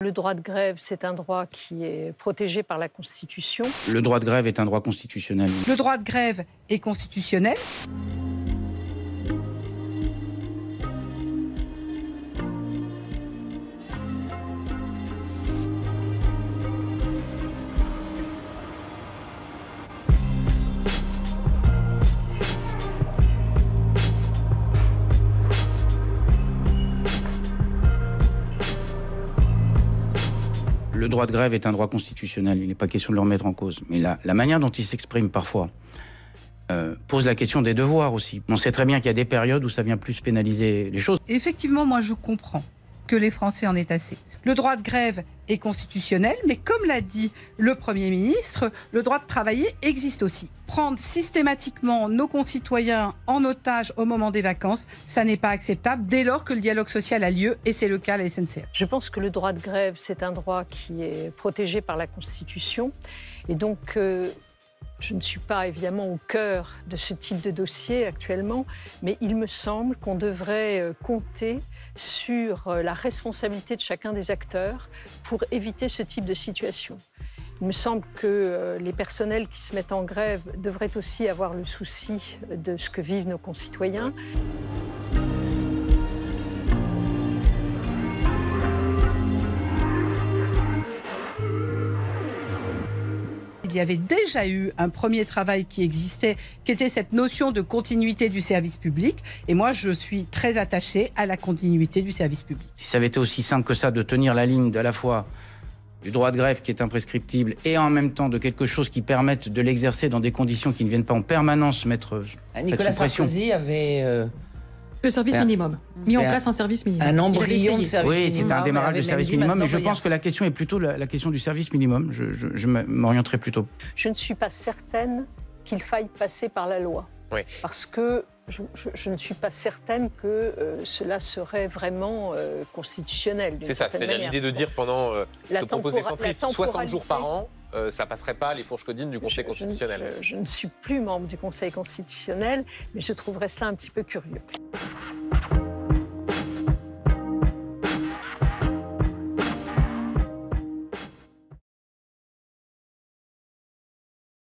Le droit de grève, c'est un droit qui est protégé par la Constitution. Le droit de grève est un droit constitutionnel. Le droit de grève est constitutionnel. Le droit de grève est un droit constitutionnel, il n'est pas question de le remettre en cause. Mais la manière dont il s'exprime parfois pose la question des devoirs aussi. On sait très bien qu'il y a des périodes où ça vient plus pénaliser les choses. Effectivement, moi je comprends que les Français en aient assez. Le droit de grève est constitutionnel, mais comme l'a dit le Premier ministre, le droit de travailler existe aussi. Prendre systématiquement nos concitoyens en otage au moment des vacances, ça n'est pas acceptable dès lors que le dialogue social a lieu, et c'est le cas à la SNCF. Je pense que le droit de grève, c'est un droit qui est protégé par la Constitution. Et donc, je ne suis pas évidemment au cœur de ce type de dossier actuellement, mais il me semble qu'on devrait compter sur la responsabilité de chacun des acteurs pour éviter ce type de situation. Il me semble que les personnels qui se mettent en grève devraient aussi avoir le souci de ce que vivent nos concitoyens. Il y avait déjà eu un premier travail qui existait, qui était cette notion de continuité du service public. Et moi, je suis très attachée à la continuité du service public. Si ça avait été aussi simple que ça, de tenir la ligne à la fois du droit de grève qui est imprescriptible et en même temps de quelque chose qui permette de l'exercer dans des conditions qui ne viennent pas en permanence mettre Nicolas Sarkozy avait... Le service minimum. Mis en place un service minimum. Un embryon de service minimum. Oui, c'est un démarrage du service minimum, mais je pense que la question est plutôt la question du service minimum. Je m'orienterai plutôt. Je ne suis pas certaine qu'il faille passer par la loi. Oui. Parce que je ne suis pas certaine que cela serait vraiment constitutionnel. C'est ça, c'est-à-dire l'idée de dire pendant, que proposent les centristes, 60 jours par an, ça ne passerait pas les fourches codines du Conseil constitutionnel. Je ne suis plus membre du Conseil constitutionnel, mais je trouverais cela un petit peu curieux.